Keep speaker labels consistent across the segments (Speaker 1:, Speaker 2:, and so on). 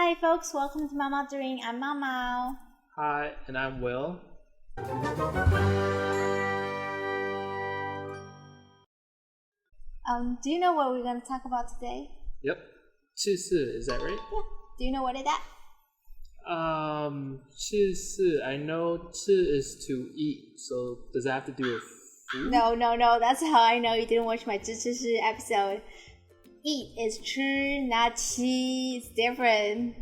Speaker 1: Hi folks, welcome to MAO-MAODARIN. I'm MAO-MAO.
Speaker 2: Hi, and I'm Will.
Speaker 1: Do you know what we're going to talk about today?
Speaker 2: Yep. qisi, is that right?
Speaker 1: Yeah. Do you know what is that?
Speaker 2: qisi, I know 吃 is to eat, so does that have to do with food?
Speaker 1: No, that's how I know you didn't watch my 知识 episode. Eat is 吃, not 吃. It's different.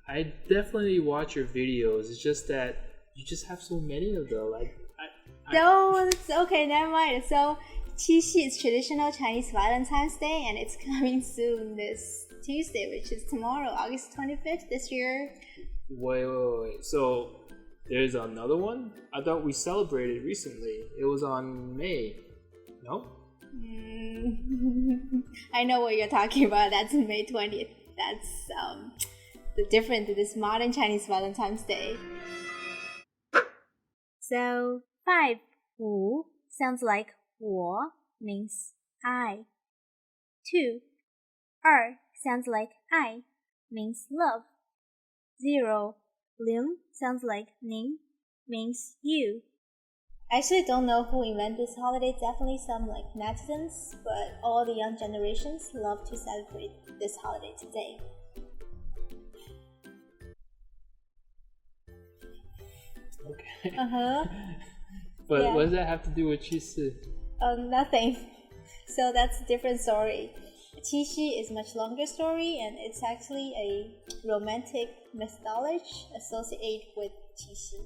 Speaker 2: I definitely watch your videos, it's just that you just have so many of them.
Speaker 1: No, it's okay, never mind. So, Qixi is traditional Chinese Valentine's Day, and it's coming soon this Tuesday, which is tomorrow, August 25th this year.
Speaker 2: Wait. So, there's another one? I thought we celebrated recently. It was on May. No?
Speaker 1: I know what you're talking about. That's May 20th. That's the difference to this modern Chinese Valentine's Day. So, 5, 5 sounds like 我 means I. 2, 2 sounds like I means love. 0, 0 sounds like 您 means you. I actually don't know who invented this holiday, definitely some like netizens, but all the young generations love to celebrate this holiday today.
Speaker 2: Okay.
Speaker 1: Yeah.
Speaker 2: But what does that have to do with qisi?
Speaker 1: Nothing. So that's a different story. Qixi is a much longer story, and it's actually a romantic mythology associated with Qixi.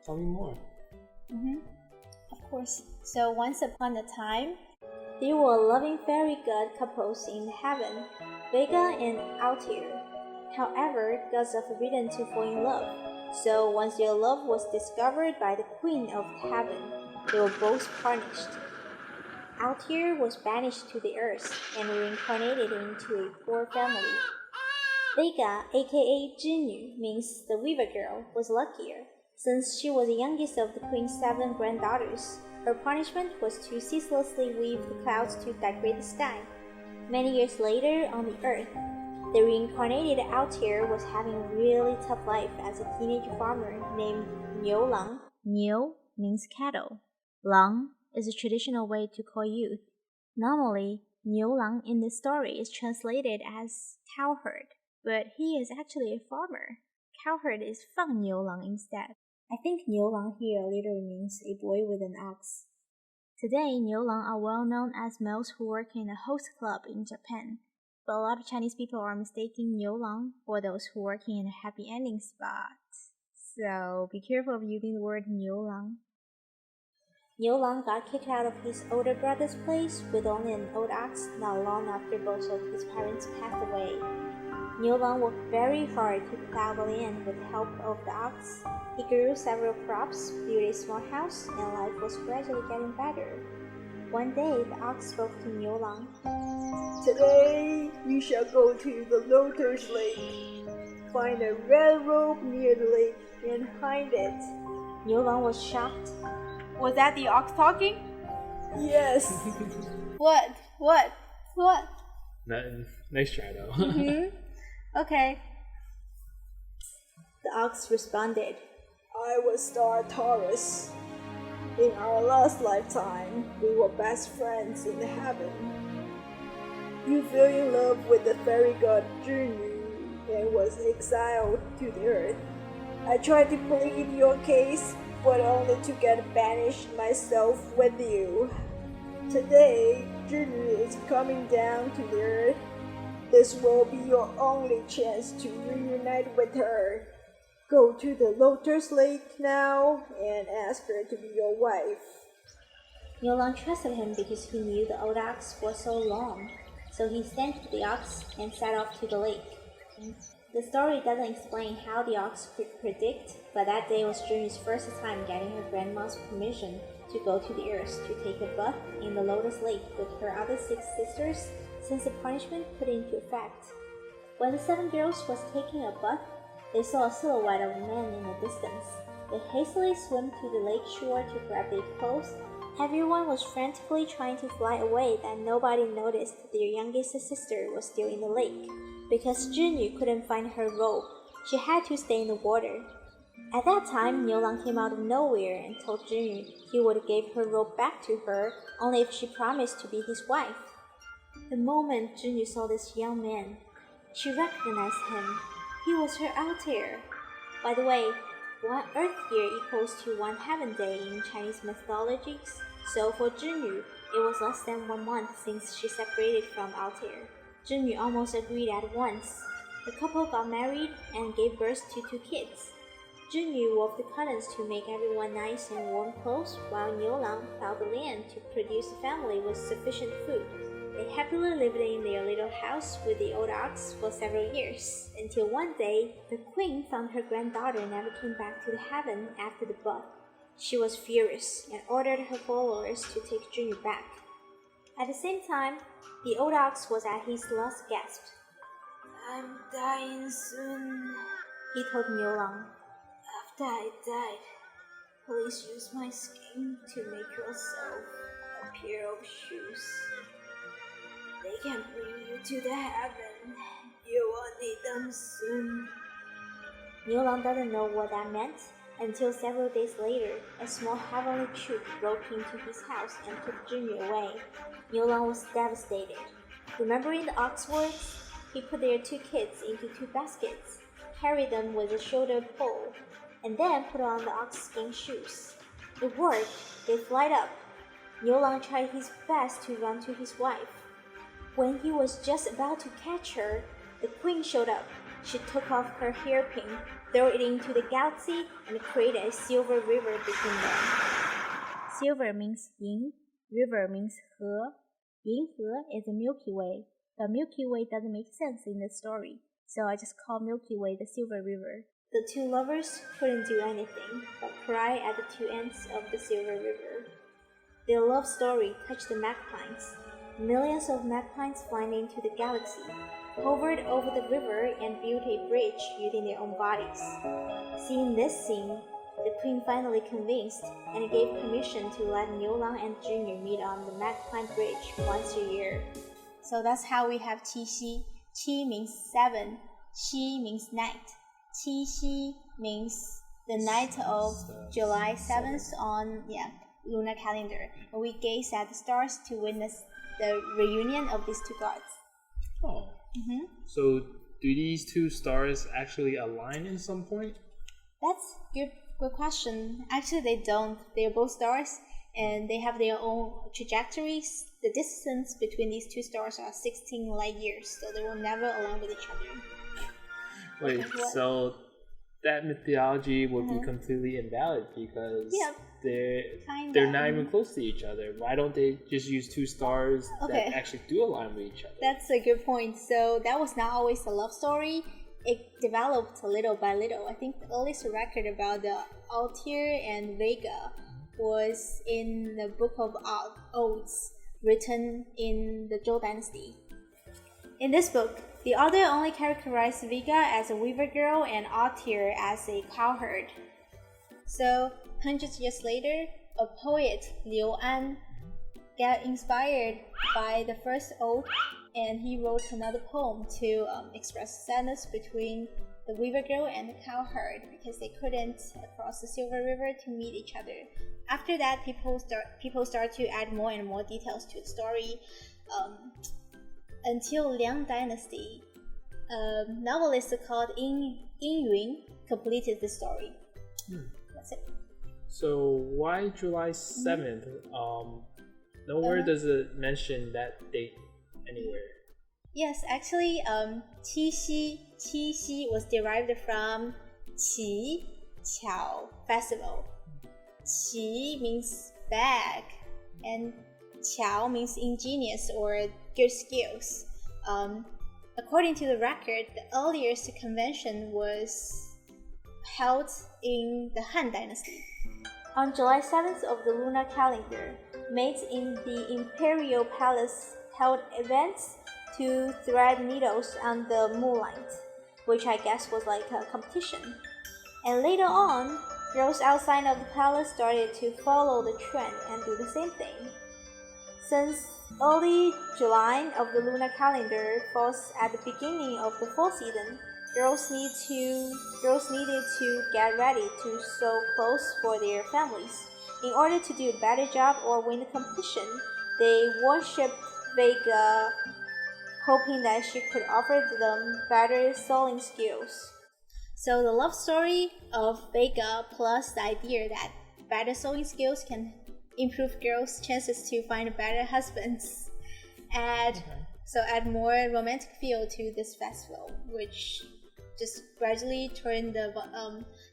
Speaker 2: Tell me more.
Speaker 1: Of course. So once upon a time, there were loving fairy god couples in heaven, Vega and Altair. However, gods are forbidden to fall in love. So once their love was discovered by the queen of heaven, they were both punished. Altair was banished to the earth and reincarnated into a poor family. Vega, aka Zhinyu, means the weaver girl, was luckier. Since she was the youngest of the queen's 7 granddaughters, her punishment was to ceaselessly weave the clouds to decorate the sky. Many years later, on the earth, the reincarnated Altair was having a really tough life as a teenage farmer named Niu Lang. Niu means cattle. Lang is a traditional way to call youth. Normally, Niu Lang in the story is translated as cowherd, but he is actually a farmer. Cowherd is 放牛郎 instead. I think 牛郎 here literally means a boy with an ox. Today, 牛郎 are well known as males who work in a host club in Japan, but a lot of Chinese people are mistaking 牛郎 for those who work in a happy ending spot. So be careful of using the word 牛郎. Niu Lang got kicked out of his older brother's place with only an old ox not long after both of his parents passed away. Niu Lang worked very hard to plow the land with the help of the ox. He grew several crops, built a small house, and life was gradually getting better. One day, the ox spoke to Niu Lang.
Speaker 3: Today, you shall go to the Lotus Lake. Find a red rope near the lake and hide it.
Speaker 1: Niu Lang was shocked. Was that the ox talking?
Speaker 3: Yes.
Speaker 1: What?
Speaker 2: Nice try, though.
Speaker 1: Okay. The ox responded.
Speaker 3: I was Star Taurus. In our last lifetime, we were best friends in heaven. You fell in love with the fairy god Zhinyu and was exiled to the earth. I tried to plead your case, but only to get banished myself with you. Today, Zhinyu is coming down to the earth. This will be your only chance to reunite with her. Go to the Lotus Lake now and ask her to be your wife.
Speaker 1: Niu Lang trusted him because he knew the old ox was so long. So he thanked the ox and set off to the lake. The story doesn't explain how the ox could predict, but that day was Zhinyu's first time getting her grandma's permission to go to the earth to take a bath in the Lotus Lake with her other 6 sisters since the punishment put into effect. When the 7 girls was taking a bath, they saw a silhouette of a man in the distance. They hastily swam to the lake shore to grab their clothes. Everyone was frantically trying to fly away that nobody noticed their youngest sister was still in the lake. Because Junyu couldn't find her rope, she had to stay in the water. At that time, Niulang came out of nowhere and told Junyu he would give her rope back to her only if she promised to be his wife. The moment Junyu saw this young man, she recognized him. He was her Altair. By the way, 1 Earth year equals to 1 Heaven day in Chinese mythology, so for Junyu, it was less than 1 month since she separated from Altair. Junyu almost agreed at once. The couple got married and gave birth to 2 kids. Junyu wove the cottons to make everyone nice and warm clothes, while Niulang plowed the land to produce a family with sufficient food. They happily lived in their little house with the old ox for several years, until one day, the queen found her granddaughter never came back to the heaven after the birth. She was furious and ordered her followers to take Junyu back. At the same time, the old ox was at his last gasp. "I'm dying soon," he told Niulang. "After I died, please use my skin to make yourself a pair of shoes. They can bring you to the heaven. You will need them soon." Niulang doesn't know what that meant until several days later, a small heavenly troop broke into his house and took Junyu away. Niulang was devastated. Remembering the ox words, he put their 2 kids into 2 baskets, carried them with a shoulder pole, and then put on the ox skin shoes. It worked. They flied up. Niulang tried his best to run to his wife. When he was just about to catch her, the queen showed up. She took off her hairpin, threw it into the galaxy, and created a silver river between them. Silver means yin, river means he. Yin-he is the Milky Way, but Milky Way doesn't make sense in the story, so I just call Milky Way the Silver River. The 2 lovers couldn't do anything but cry at the 2 ends of the Silver River. Their love story touched the magpies. Millions of magpies flying into the galaxy, hovered over the river and built a bridge using their own bodies. Seeing this scene, the queen finally convinced and gave permission to let Niulang and Junyu meet on the magpie bridge once a year. So that's how we have Qixi. Qi means 7, Qi means night. Qixi means the night of July 7th on lunar calendar. And we gaze at the stars to witness the reunion of these 2 gods.
Speaker 2: Oh. So do these 2 stars actually align in some point?
Speaker 1: That's good question. Actually, they don't. They're both stars, and they have their own trajectories. The distance between these 2 stars are 16 light years, so they will never align with each other.
Speaker 2: Wait, so that mythology would be completely invalid because they're not even close to each other. Why don't they just use 2 stars that actually do align with each other?
Speaker 1: That's a good point. So that was not always a love story. It developed little by little. I think the earliest record about the Altair and Vega was in the Book of Odes, written in the Zhou Dynasty. In this book, the author only characterized Vega as a weaver girl and Altair as a cowherd. So, hundreds of years later, a poet, Liu An, got inspired by the first ode, and he wrote another poem to express sadness between the weaver girl and the cowherd because they couldn't cross the Silver River to meet each other. After that, people start to add more and more details to the story. Until Liang Dynasty, a novelist called Yin Yun completed the story. That's it.
Speaker 2: So why July 7th? Nowhere does it mention that date anywhere.
Speaker 1: Yes, actually, Qixi was derived from Qi Festival. Qi means bag, and Qiao means ingenious or good skills. According to the record, the earliest convention was held in the Han Dynasty. On July 7th of the lunar calendar, maids in the imperial palace held events to thread needles on the moonlight, which I guess was like a competition. And later on, girls outside of the palace started to follow the trend and do the same thing. Since early July of the lunar calendar falls at the beginning of the fall season. Girls needed to get ready to sew clothes for their families. In order to do a better job or win the competition, they worshipped Vega, hoping that she could offer them better sewing skills. So the love story of Vega plus the idea that better sewing skills can improve girls' chances to find better husbands add more romantic feel to this festival, which just gradually turned the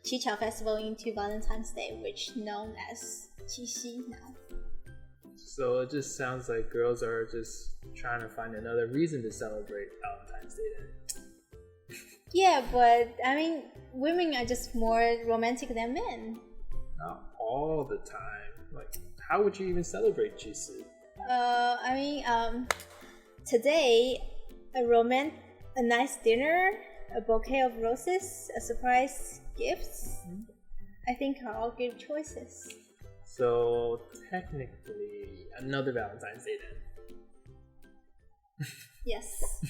Speaker 1: Qixi Festival into Valentine's Day, which is known as Qixi now.
Speaker 2: So it just sounds like girls are just trying to find another reason to celebrate Valentine's Day then.
Speaker 1: Yeah, but I mean, women are just more romantic than men.
Speaker 2: Not all the time. Like, how would you even celebrate Qixi?
Speaker 1: Today, a nice dinner, a bouquet of roses, a surprise gifts, I think are all good choices.
Speaker 2: So technically, another Valentine's Day then.
Speaker 1: Yes.